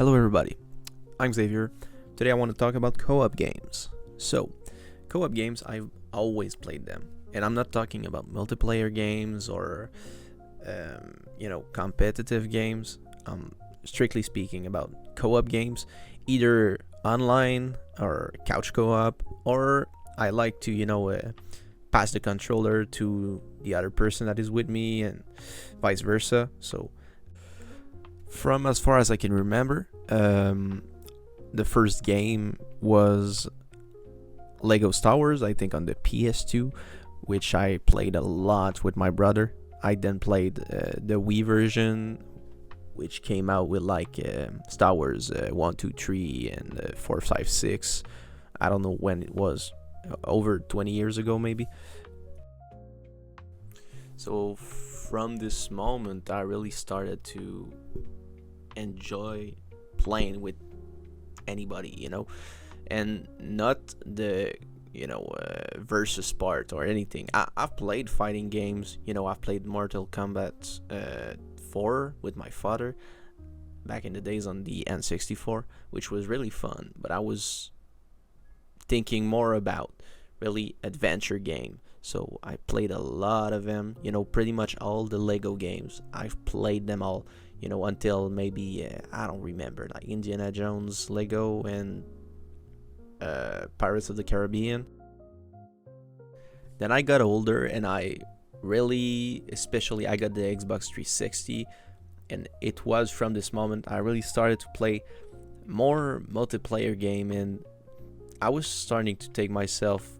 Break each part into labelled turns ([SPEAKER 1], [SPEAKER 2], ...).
[SPEAKER 1] Hello everybody, I'm Xavier. Today I want to talk about co-op games. So, co-op games, I've always played them. And I'm not talking about multiplayer games or, competitive games. I'm strictly speaking about co-op games, either online or couch co-op, or I like to, pass the controller to the other person that is with me and vice versa. So, from as far as I can remember, the first game was Lego Star Wars, I think on the PS2, which I played a lot with my brother. I then played the Wii version, which came out with Star Wars 1, 2, 3, and 4, 5, 6. I don't know when it was, over 20 years ago maybe. So from this moment, I really started to enjoy playing with anybody, and not the versus part or anything. I've played fighting games. I've played Mortal Kombat 4 with my father back in the days on the N64, which was really fun, but I was thinking more about really adventure game. So I played a lot of them, pretty much all the Lego games. I've played them all, until maybe, I don't remember, like Indiana Jones, Lego, and Pirates of the Caribbean. Then I got older and especially I got the Xbox 360, and it was from this moment I really started to play more multiplayer game, and I was starting to take myself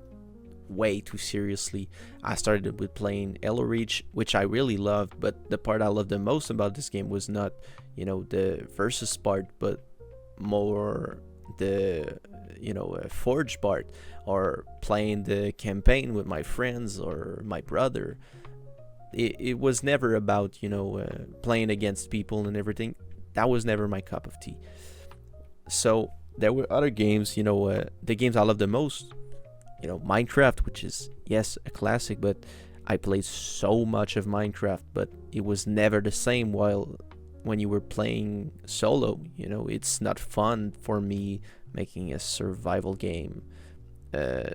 [SPEAKER 1] way too seriously. I started with playing Halo Reach, which I really loved, but the part I loved the most about this game was not, the versus part, but more the, Forge part, or playing the campaign with my friends or my brother. It was never about, playing against people and everything. That was never my cup of tea. So there were other games, the games I loved the most, Minecraft, which is, yes, a classic, but I played so much of Minecraft, but it was never the same when you were playing solo. It's not fun for me making a survival game,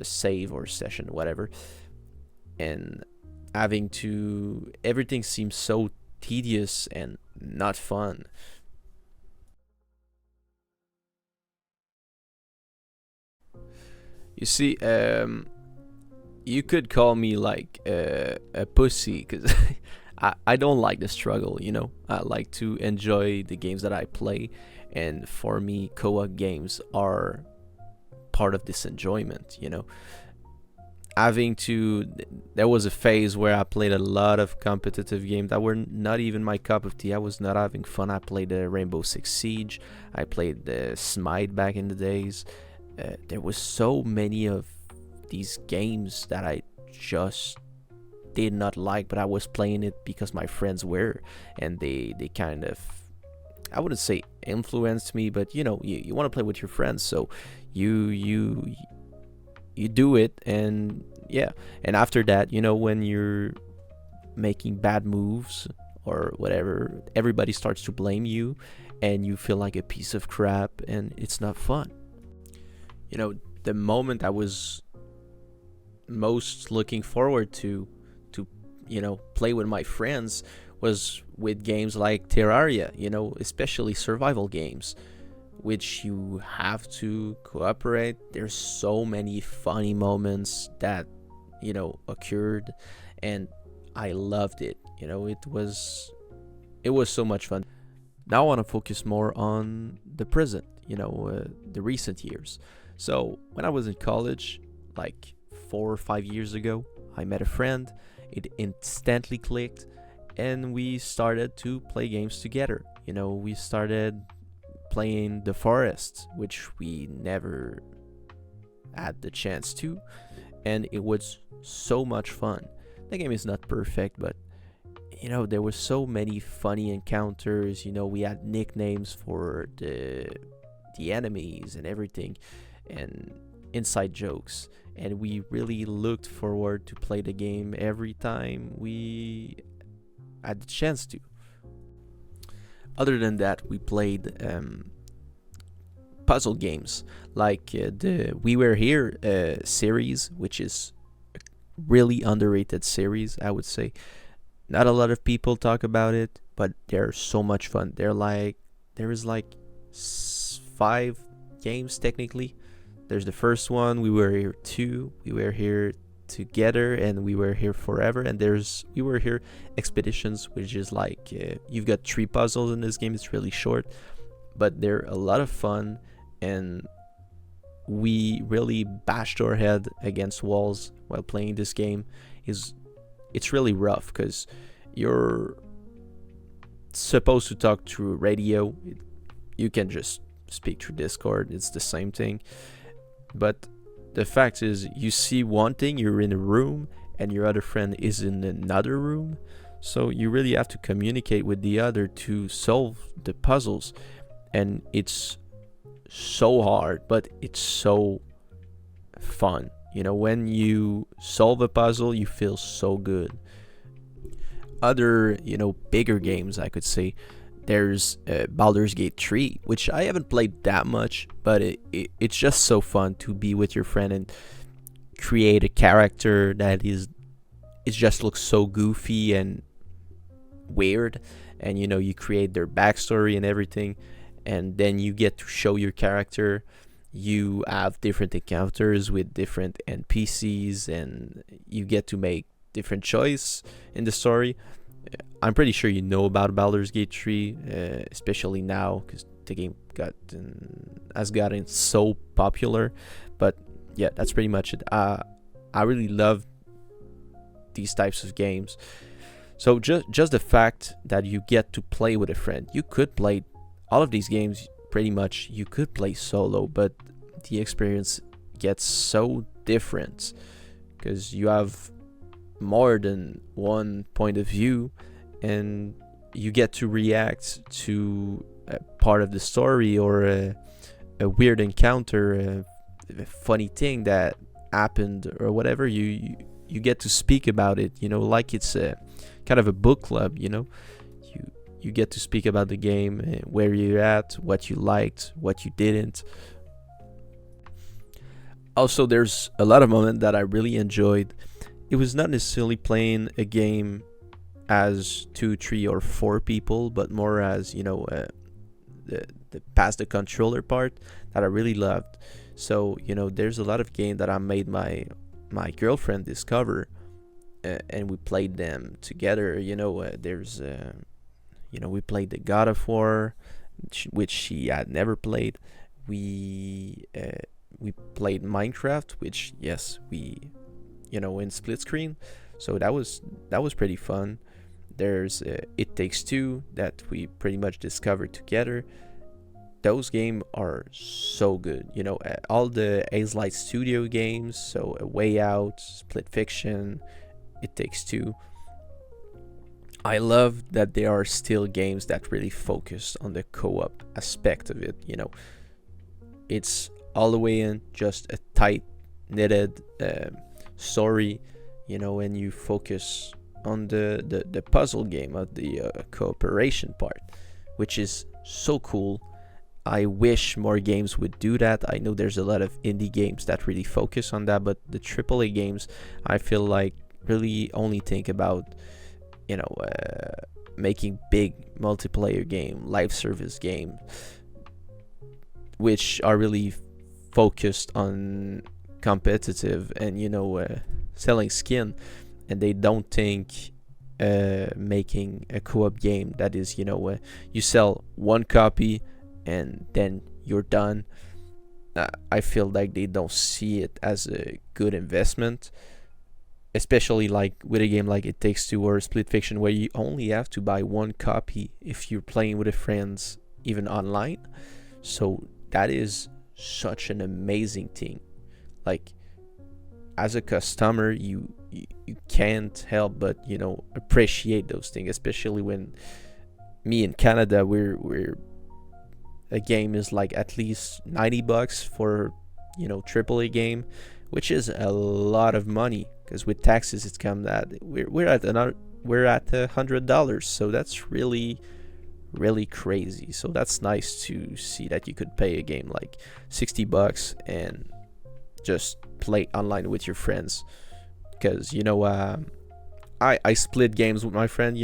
[SPEAKER 1] save or session, whatever, and everything seems so tedious and not fun. You see, you could call me like a pussy, because I don't like the struggle, I like to enjoy the games that I play, and for me, co-op games are part of this enjoyment, There was a phase where I played a lot of competitive games that were not even my cup of tea. I was not having fun. I played the Rainbow Six Siege. I played the Smite back in the days. There was so many of these games that I just did not like, but I was playing it because my friends were, and they kind of, I wouldn't say influenced me, but you want to play with your friends, so you do it, and yeah. And after that, when you're making bad moves or whatever, everybody starts to blame you, and you feel like a piece of crap, and it's not fun. The moment I was most looking forward to play with my friends was with games like Terraria, especially survival games, which you have to cooperate. There's so many funny moments that occurred, and I loved it. It was so much fun. Now I want to focus more on the present, the recent years. So when I was in college, like 4 or 5 years ago, I met a friend. It instantly clicked, and we started to play games together. We started playing The Forest, which we never had the chance to, and it was so much fun. The game is not perfect, but there were so many funny encounters. We had nicknames for the enemies and everything, and inside jokes, and we really looked forward to play the game every time we had the chance to. Other than that, we played puzzle games like the We Were Here series, which is a really underrated series, I would say. Not a lot of people talk about it, but they're so much fun. There is like 5 games technically. There's the first one, We Were Here 2, We Were Here Together, and We Were Here Forever. And there's We Were Here Expeditions, which is like you've got 3 puzzles in this game. It's really short, but they're a lot of fun, and we really bashed our head against walls while playing this game. It's really rough because you're supposed to talk through radio. You can just speak through Discord. It's the same thing. But the fact is, you see one thing, you're in a room, and your other friend is in another room. So you really have to communicate with the other to solve the puzzles. And it's so hard, but it's so fun. You know, when you solve a puzzle, you feel so good. Other, bigger games, I could say, there's Baldur's Gate 3, which I haven't played that much, but it's just so fun to be with your friend and create a character that it just looks so goofy and weird, and you create their backstory and everything, and then you get to show your character. You have different encounters with different NPCs, and you get to make different choice in the story. I'm pretty sure you know about Baldur's Gate 3, especially now because the game has gotten so popular. But yeah, that's pretty much it. I really love these types of games. So just the fact that you get to play with a friend, you could play all of these games pretty much. You could play solo, but the experience gets so different because you have more than one point of view, and you get to react to a part of the story or a weird encounter, a funny thing that happened or whatever. You get to speak about it, like it's a kind of a book club. You get to speak about the game, where you're at, what you liked, what you didn't. Also, there's a lot of moments that I really enjoyed. It was not necessarily playing a game as 2, 3, or 4 people, but more as the pass the controller part that I really loved. So there's a lot of games that I made my girlfriend discover, and we played them together. There's we played the God of War, which she had never played. We played Minecraft, which yes, we in split screen, so that was pretty fun. There's It Takes Two that we pretty much discovered together. Those games are so good. All the Ace Light Studio games, so A Way Out, Split Fiction, It Takes Two. I love that there are still games that really focus on the co-op aspect of it. It's all the way in just a tight knitted story, and you focus on the puzzle game of the cooperation part, which is so cool. I wish more games would do that. I know there's a lot of indie games that really focus on that, but the AAA games, I feel like, really only think about making big multiplayer game, live service game, which are really focused on competitive and selling skin, and they don't think making a co-op game that is you sell one copy and then you're done. I feel like they don't see it as a good investment, especially like with a game like It Takes Two or Split Fiction, where you only have to buy one copy if you're playing with friends, even online. So that is such an amazing thing. Like, as a customer, you can't help but appreciate those things, especially when me in Canada, we're a game is like at least $90 for AAA game, which is a lot of money, because with taxes it's come that we're at $100, so that's really really crazy. So that's nice to see that you could pay a game like $60 and just play online with your friends. Because I split games with my friend.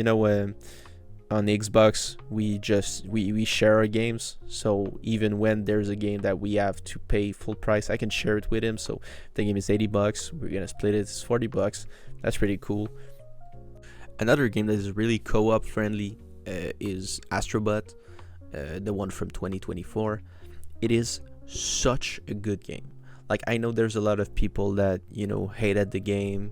[SPEAKER 1] On the Xbox, we share our games. So even when there's a game that we have to pay full price, I can share it with him. So if the game is $80, we're gonna split it. It's $40. That's pretty cool. Another game that is really co-op friendly is Astrobot, the one from 2024. It is such a good game. Like, I know there's a lot of people that hated the game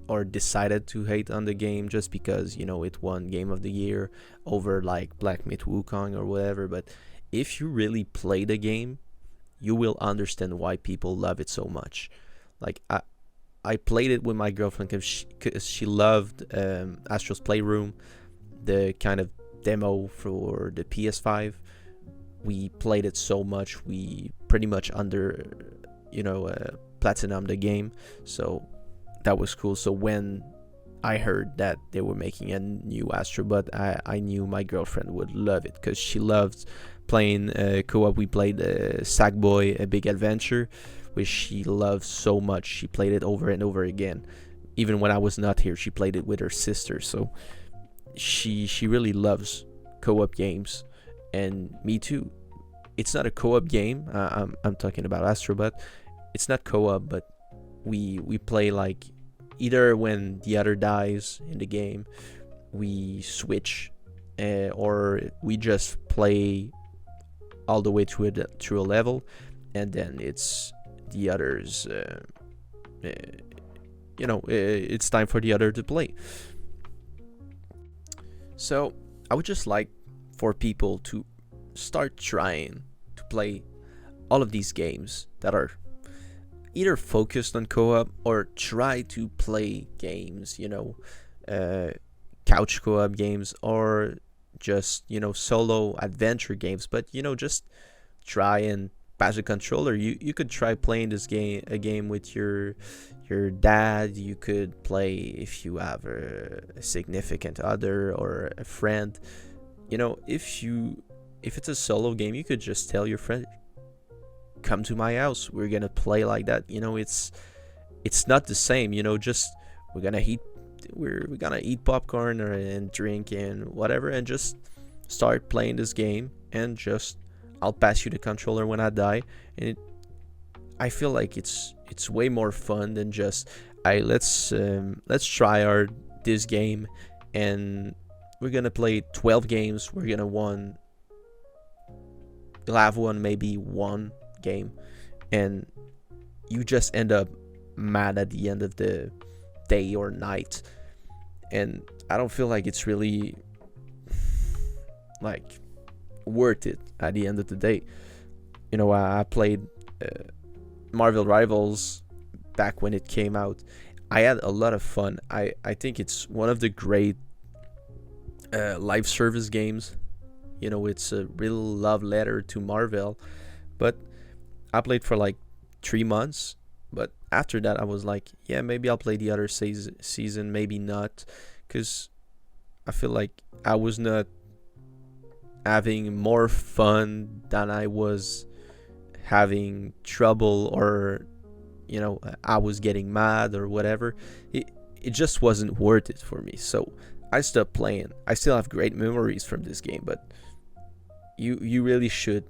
[SPEAKER 1] or decided to hate on the game just because it won Game of the Year over like Black Myth Wukong or whatever. But if you really play the game, you will understand why people love it so much. Like, I played it with my girlfriend because she loved Astro's Playroom, the kind of demo for the PS5. We played it so much, we pretty much platinum the game. So that was cool. So when I heard that they were making a new Astrobot, I knew my girlfriend would love it because she loves playing co-op. We played Sackboy: A Big Adventure, which she loves so much. She played it over and over again. Even when I was not here, she played it with her sister. So she really loves co-op games, and me too. It's not a co-op game. I'm talking about Astrobot. It's not co-op, but we play like either when the other dies in the game, we switch, or we just play all the way through a level, and then it's the others. It's time for the other to play. So I would just like for people to start trying to play all of these games that are either focused on co-op, or try to play games, couch co-op games, or just solo adventure games. But just try and pass a controller. You could try playing a game with your dad. You could play if you have a significant other or a friend. If it's a solo game, you could just tell your friend, come to my house, we're gonna play like that. It's not the same. Just we're gonna eat popcorn and drink and whatever, and just start playing this game, and just I'll pass you the controller when I die. And I feel like it's way more fun than just let's try this game, and we're gonna play 12 games. We're gonna have maybe one game, and you just end up mad at the end of the day or night. And I don't feel like it's really like worth it at the end of the day. I played Marvel Rivals back when it came out. I had a lot of fun. I think it's one of the great live service games. It's a real love letter to Marvel. But I played for like 3 months, but after that I was like, yeah, maybe I'll play the other season, maybe not, because I feel like I was not having more fun than I was having trouble, or I was getting mad or whatever. It just wasn't worth it for me, so I stopped playing. I still have great memories from this game, but you really should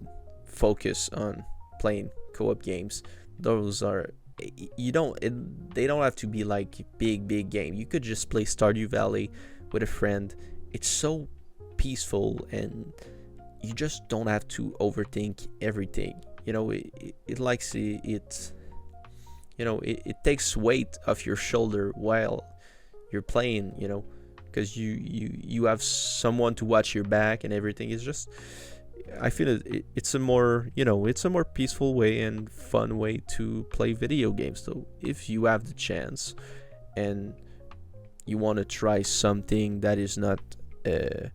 [SPEAKER 1] focus on playing co-op games. Those are they don't have to be like big game. You could just play Stardew Valley with a friend. It's so peaceful, and you just don't have to overthink everything. It takes weight off your shoulder while you're playing, because you have someone to watch your back and everything. Is just, I feel it's a more peaceful way and fun way to play video games. So if you have the chance and you want to try something that is not a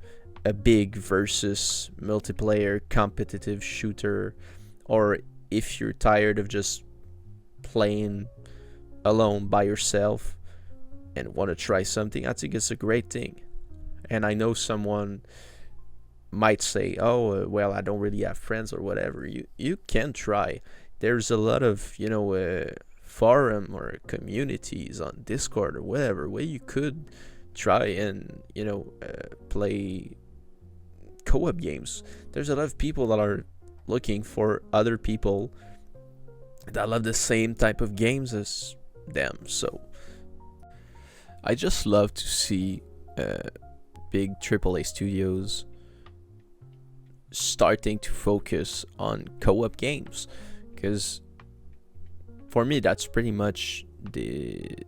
[SPEAKER 1] big versus multiplayer competitive shooter, or if you're tired of just playing alone by yourself and want to try something, I think it's a great thing. And I know someone might say, oh, well, I don't really have friends or whatever, you can try. There's a lot of, forum or communities on Discord or whatever where you could try and, play co-op games. There's a lot of people that are looking for other people that love the same type of games as them. So I just love to see big AAA studios starting to focus on co-op games, because for me that's pretty much the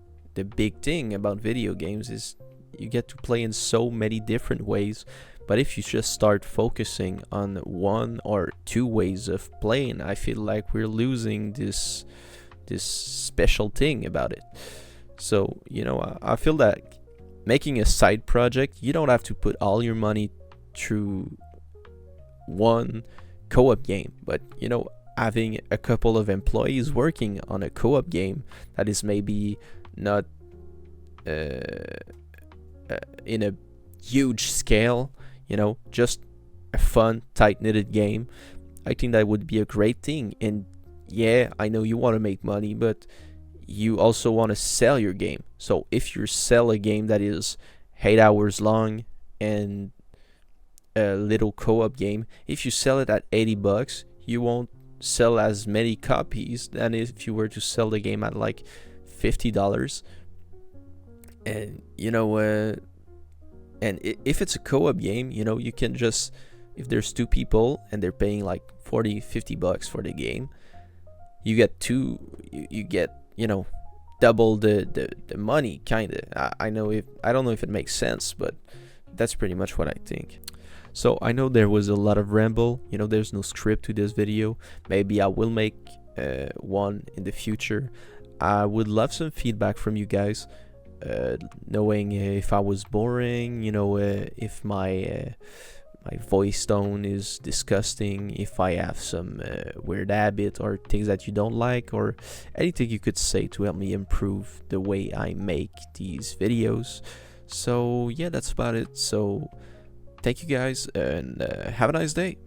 [SPEAKER 1] big thing about video games is you get to play in so many different ways. But if you just start focusing on one or two ways of playing, I feel like we're losing this special thing about it. So, I feel that making a side project, you don't have to put all your money through one co-op game, but having a couple of employees working on a co-op game that is maybe not in a huge scale, just a fun, tight-knitted game, I think that would be a great thing. And yeah, I know you want to make money, but you also want to sell your game. So if you sell a game that is 8 hours long and a little co-op game, if you sell it at $80, you won't sell as many copies than if you were to sell the game at like $50. And and if it's a co-op game, you can just, if there's two people and they're paying like $40-50 for the game, you get double the money, kind of. I don't know if it makes sense, but that's pretty much what I think. So I know there was a lot of ramble, there's no script to this video. Maybe I will make one in the future. I would love some feedback from you guys, knowing if I was boring, if my voice tone is disgusting, if I have some weird habit or things that you don't like, or anything you could say to help me improve the way I make these videos. So yeah, that's about it. So thank you guys, and have a nice day.